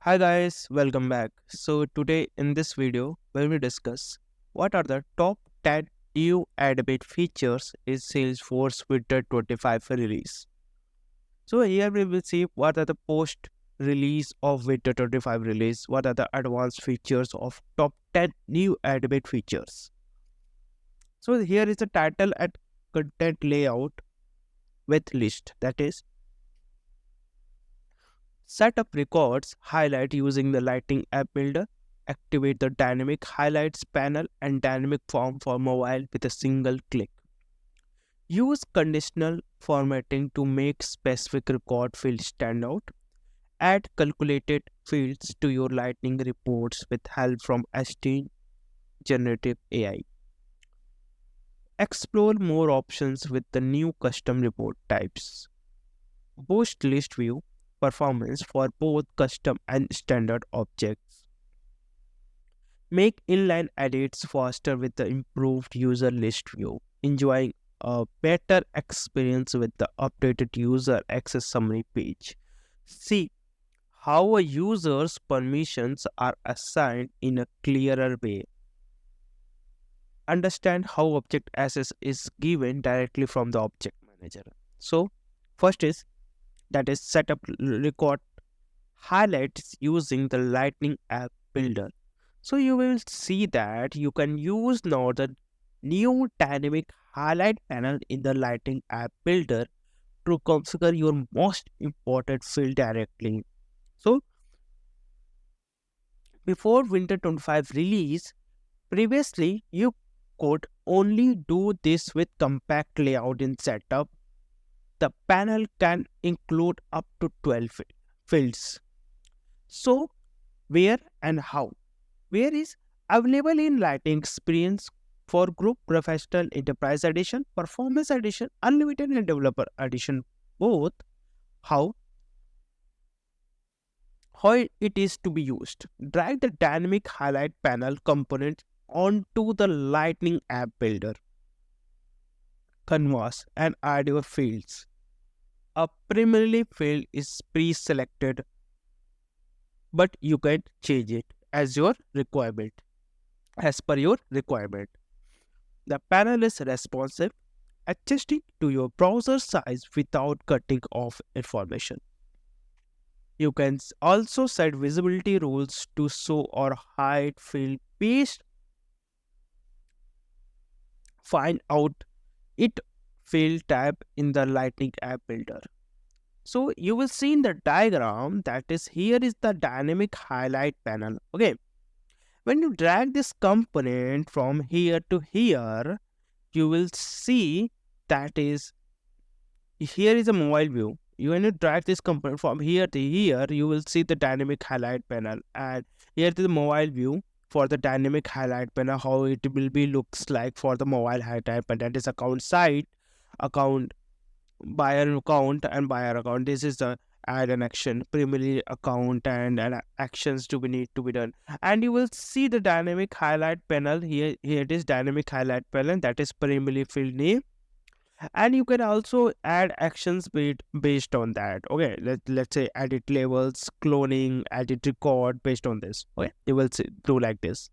Hi guys, welcome back. So today in this video, we will discuss what are the top 10 new Adbit features in Salesforce Winter 25 release. So here we will see what are the post release of Winter 25 release, what are the advanced features of top 10 new Adbit features. So here is the title and content layout with list, that is set up records, highlight using the Lighting App Builder, activate the dynamic highlights panel and dynamic form for mobile with a single click. Use conditional formatting to make specific record fields stand out. Add calculated fields to your Lightning reports with help from ST Generative AI. Explore more options with the new custom report types. Boost list view performance for both custom and standard objects. Make inline edits faster with the improved user list view, enjoying a better experience with the updated user access summary page. See how a user's permissions are assigned in a clearer way. Understand how object access is given directly from the object manager. So, first is that is set up record highlights using the Lightning App Builder. So you will see that you can use now the new dynamic highlight panel in the Lighting App Builder to configure your most important field directly. So before Winter 25 release, previously you could only do this with compact layout in setup. The panel can include up to 12 fields. So where and how? Where is available in Lighting Experience for Group, Professional, Enterprise Edition, Performance Edition, Unlimited and Developer Edition. Both how how it is to be used. Drag the dynamic highlight panel component onto the Lightning App Builder, canvas, and add your fields. A primary field is pre-selected, but you can change it as your requirement. As per your requirement. The panel is responsive, adjusting to your browser size without cutting off information. You can also set visibility rules to show or hide field based. Find out it field tab in the Lightning App Builder. So you will see in the diagram that is here is the dynamic highlight panel. Okay. When you drag this component from here to here, you will see that is here is a mobile view. When you drag this component from here to here, you will see the dynamic highlight panel, and here is the mobile view for the dynamic highlight panel, how it will be looks like for the mobile highlight panel. That is account site, account buyer account, and buyer account. This is the add an action, primary account, and actions to be need to be done. And you will see the dynamic highlight panel here. Here it is dynamic highlight panel, that is primary field name, and you can also add actions based on that. Okay, let's say edit labels, cloning, edit record based on this. Okay, you will do like this.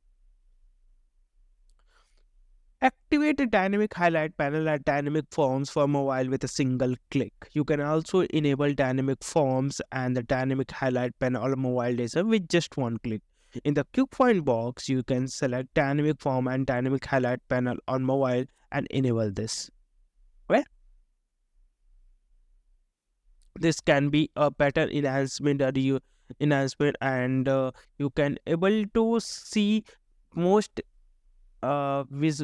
Activate a dynamic highlight panel at dynamic forms for mobile with a single click. You can also enable dynamic forms and the dynamic highlight panel on mobile data with just one click. In the quick find box, you can select dynamic form and dynamic highlight panel on mobile and enable this. Okay? This can be a better enhancement or you enhancement, and you can able to see most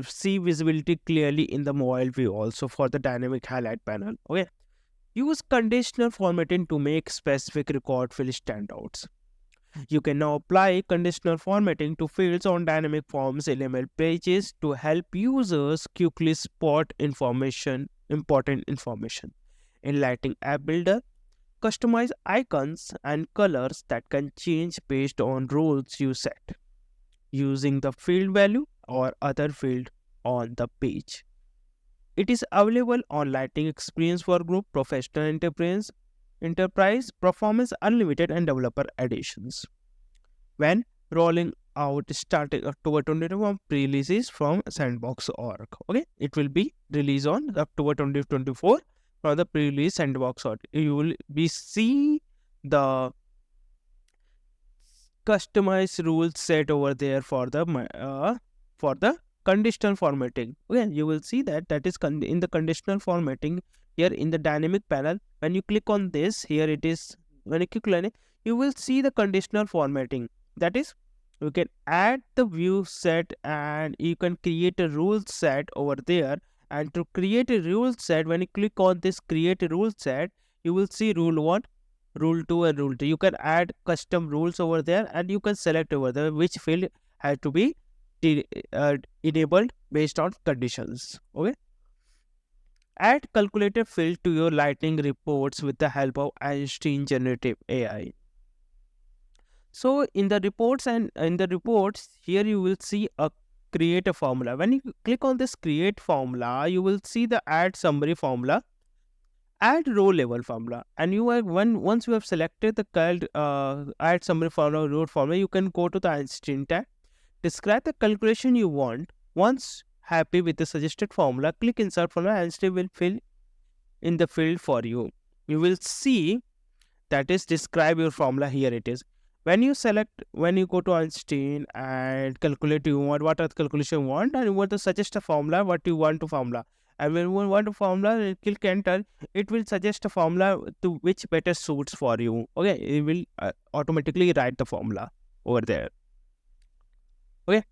see visibility clearly in the mobile view also for the dynamic highlight panel. Okay, use conditional formatting to make specific record field standouts. You can now apply conditional formatting to fields on dynamic forms element pages to help users quickly spot important information. In Lighting App Builder, customize icons and colors that can change based on rules you set using the field value or other field on the page. It is available on Lighting Experience for Group, Professional Enterprise, Performance Unlimited, and Developer Editions. when rolling out starting October 2021 pre-releases from sandbox.org. Okay, it will be released on October 2024 from the pre-release sandbox.org. You will be see the customized rules set over there for the conditional formatting. Okay, you will see that is in the conditional formatting here in the dynamic panel. When you click on this, here it is. When you click on it, you will see the conditional formatting. That is, you can add the view set and you can create a rule set over there. And to create a rule set, when you click on this create a rule set, you will see rule 1, rule 2 and rule 3. You can add custom rules over there and you can select over there which field has to be de- uh, enabled based on conditions. Okay, add calculated field to your lightning reports with the help of Einstein generative AI. So in the reports here you will see a create a formula. When you click on this create formula, you will see the add summary formula, add row level formula, and you are once you have selected the add summary formula row formula, you can go to the Einstein tab, describe the calculation you want. Once happy with the suggested formula, click insert formula. Einstein will fill in the field for you. You will see that is describe your formula. Here it is. When you go to Einstein and calculate, you want what are the calculation you want, and you want to suggest a formula what you want to formula. And when you want a formula, you click enter, it will suggest a formula to which better suits for you. Okay, it will automatically write the formula over there. Okay,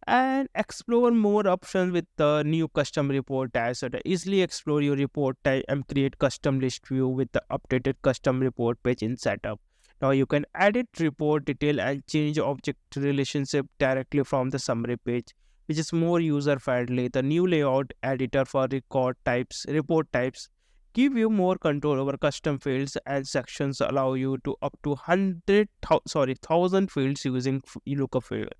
and explore more options with the new custom report tab. So to easily explore your report type and create custom list view with the updated custom report page in setup. Now you can edit report detail and change object relationship directly from the summary page, which is more user friendly. The new layout editor for report types give you more control over custom fields, and sections allow you to up to 1,000 fields using lookup field.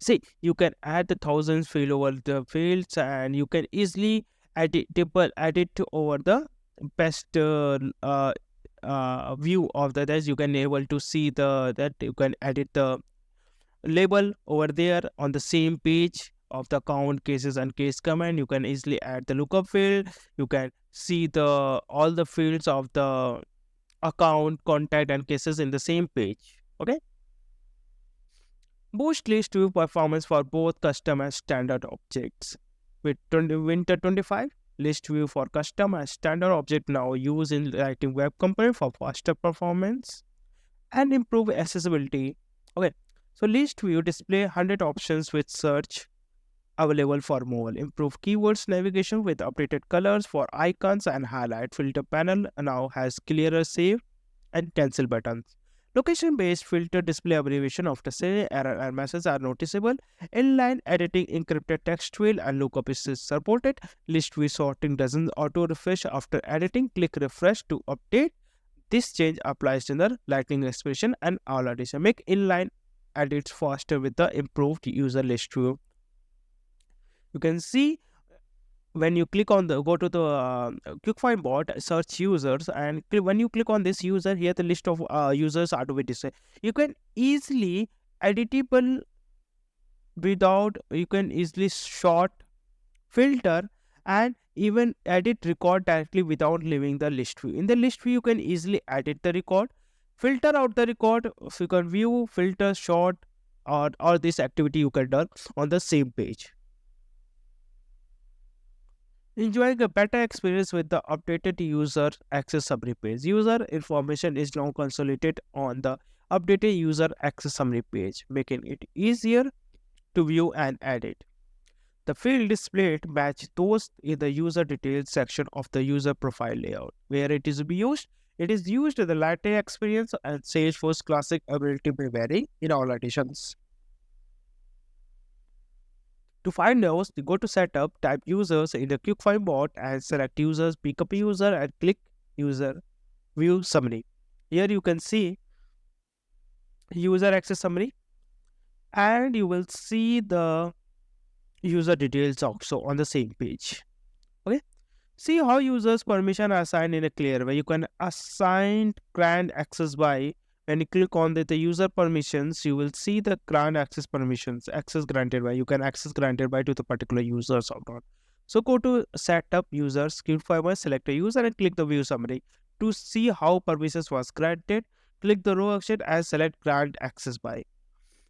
See, you can add the thousands field over the fields, and you can easily edit over the best view of the that you can able to see the that you can edit the label over there on the same page of the count cases and case command. You can easily add the lookup field. You can see the all the fields of the account, contact and cases in the same page. Okay, boost list view performance for both custom and standard objects. With Winter 25, list view for custom and standard object now used in Lightning Web Component for faster performance and improve accessibility. Okay, so list view display 100 options with search available for more. Improve keywords navigation with updated colors for icons and highlight. Filter panel now has clearer save and cancel buttons. Location-based filter display abbreviation after say error and messages are noticeable. Inline editing encrypted text field and lookup is supported. List view sorting doesn't auto refresh after editing. Click refresh to update. This change applies in the Lightning expression and all addition. Make inline edits faster with the improved user list view. You can see when you click on the go to the quick find bot search users, and when you click on this user here, the list of users are to be displayed. You can easily editable without you can easily sort, filter and even edit record directly without leaving the list view. In the list view you can easily edit the record, filter out the record, so you can view, filter, sort, or this activity you can do on the same page. Enjoying a better experience with the updated user access summary page. User information is now consolidated on the updated user access summary page, making it easier to view and edit. The field displayed match those in the user details section of the user profile layout. Where it is used, it is used in the Lightning experience and Salesforce Classic ability may vary in all editions. To find those, go to setup, type users in the quick find bot and select users, pick up user and click user view summary. Here you can see user access summary and you will see the user details also on the same page. Okay. See how users permission are assigned in a clear way. You can assign grant access by When you click on the user permissions, you will see the grant access permissions, access granted by. You can access granted by to the particular users or not. So go to setup users, script fiber, select a user and click the view summary. To see how permissions was granted, click the row action and select grant access by.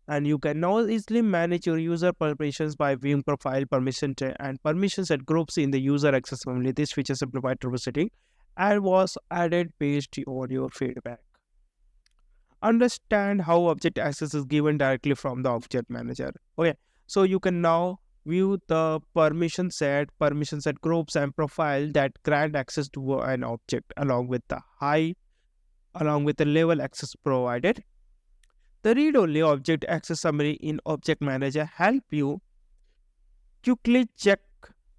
And you can now easily manage your user permissions by viewing profile permission and permissions and groups in the user access family. This feature simplified troubleshooting and was added based on your feedback. Understand how object access is given directly from the object manager. Okay, so you can now view the permission set groups and profile that grant access to an object along with the level access provided. The read-only object access summary in Object Manager help you quickly check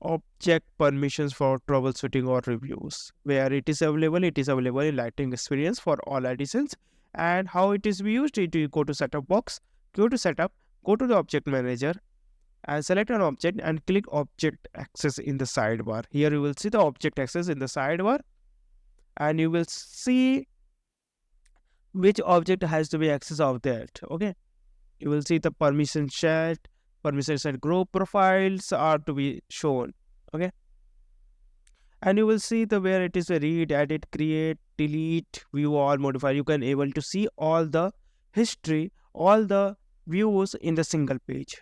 object permissions for troubleshooting or reviews. Where it is available in Lightning Experience for all editions. And how it is used, you go to Setup box, go to Setup, go to the Object Manager, and select an object and click Object Access in the sidebar. Here you will see the Object Access in the sidebar, and you will see which object has to be accessed of that. Okay, you will see the permission set group profiles are to be shown. Okay, and you will see the where it is a read, edit, create, delete, view all, modify. You can able to see all the history, all the views in the single page.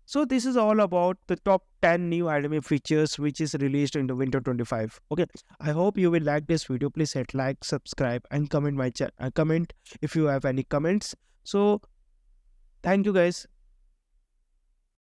So this is all about the top 10 new anime features which is released in the Winter 25. Okay, I hope you will like this video. Please hit like, subscribe, and comment my comment if you have any comments. So thank you guys.